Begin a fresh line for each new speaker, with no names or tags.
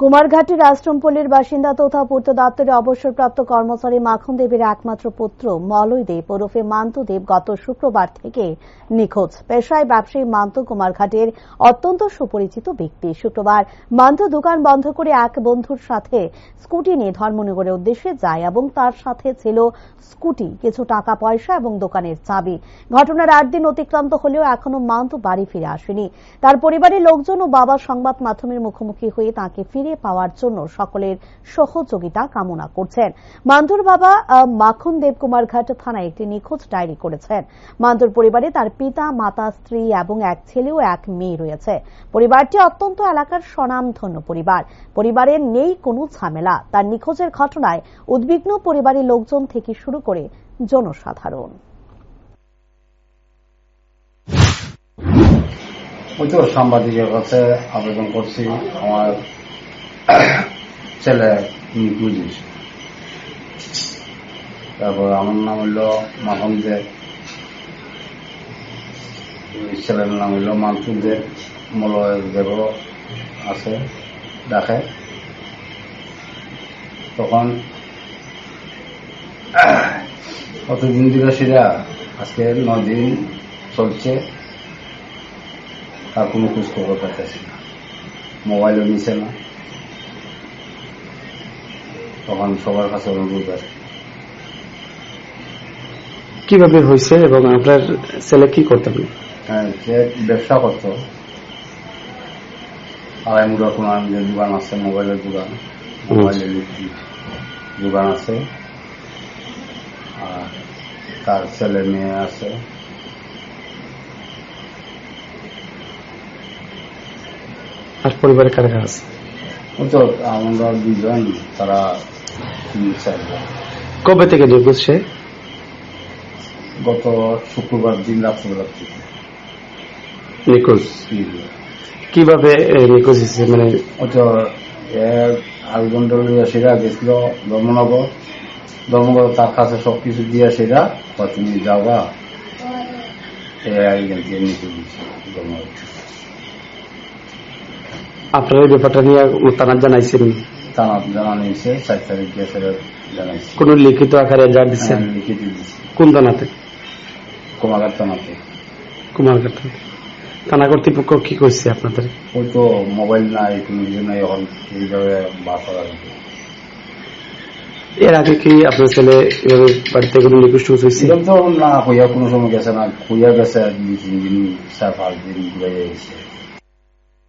কুমারঘাটের আশ্রমপল্লীর বাসিন্দা তথা পূর্ত দপ্তরের অবসরপ্রাপ্ত কর্মচারী মাখন দেবের একমাত্র পুত্র মলয় দেব ওরফে মান্তু দেব গত শুক্রবার থেকে নিখোঁজ। পেশায় ব্যবসায়ী মান্তু কুমারঘাটের অত্যন্ত সুপরিচিত ব্যক্তি। শুক্রবার মান্তু দোকান বন্ধ করে এক বন্ধুর সাথে স্কুটি নিয়ে ধর্মনগরের উদ্দেশ্যে যায় এবং তার সাথে ছিল স্কুটি, কিছু টাকা পয়সা এবং দোকানের চাবি। ঘটনার 8 দিন অতিক্রান্ত হলেও এখনো মান্তু বাড়ি ফিরে আসেনি। তার পরিবারের লোকজন ও বাবা সংবাদ মাধ্যমের মুখোমুখি হয়ে তাকে ফিরে পাওয়ার জন্য সকলের সহযোগিতা কামনা করছেন। মান্তুর বাবা মাখন দেব কুমারঘাট থানায় একটি নিখোঁজ ডায়েরি করেছেন। মান্তুর পরিবারে তার পিতা, মাতা, স্ত্রী এবং এক ছেলে ও এক মেয়ে রয়েছে। পরিবারটি অত্যন্ত এলাকার স্বনামধন্য পরিবার। পরিবারের নেই কোনো ঝামেলা। তার নিখোঁজের ঘটনায় উদ্বিগ্ন পরিবারের লোকজন থেকে শুরু করে জনসাধারণ।
সাংবাদিকের কাছে আবেদন করছি, আমার ছেলে নিখোঁজ। তারপর আমার নাম হইল মাখন দেব, ছেলের নাম হইল মান্তু দেব। মলয় দেব আছে দেখে। তখন কতদিন ধরে সেটা আজকে 9 দিন চলছে, তার কোনো খোঁজ খবর পাইতেছি না, মোবাইলও নিছে না। তখন সবার কাছে অনুরোধ আছে।
কিভাবে হয়েছে এবং আপনার ছেলে কি করতেন?
হ্যাঁ, সে ব্যবসা করতো, আড়াইমুড়া কোনো দোকান আছে, মোবাইলের দোকান, মোবাইলের দোকান আছে। আর তার ছেলে মেয়ে আছে।
আর পরিবারে কারা কারা আছে?
তো আমরা 2 জন, তারা 3-4 জন।
কবে থেকে নিখোঁজ সে?
গত শুক্রবার দিন রাত্রিবেলা থেকে
নিখোঁজ। কিভাবে নিখোঁজ হয়েছে? মানে
আরেকজন সেরা গেছিল ধর্মনগর, তার কাছে সবকিছু দিয়ে সেরা তুমি যাওয়া নিখোঁজ।
আপনারা এই ব্যাপারটা নিয়ে থানা জানাইছেন?
থানা জানানো হয়েছে, 4 তারিখ গেছে জানাইছে।
কোন লিখিত আকারে যা দিচ্ছেন?
লিখিত দিচ্ছে।
কোন থানাতে?
কুমারঘাট থানাতে।
কুমারঘাট থানা কর্তৃপক্ষ কি করছে আপনাদের?
ওই তো মোবাইল নাই, কোনো কিছু নাই, এখন এইভাবে বাসা লাগবে।
এর আগে কি আপনার ছেলে এভাবে বাড়িতে কোনো নিখোঁজ হয়েছে?
না, হইয়া কোনো সময় গেছে না, হইয়া গেছে 2-3 দিন, 4-5 দিন ঘুরে গেছে।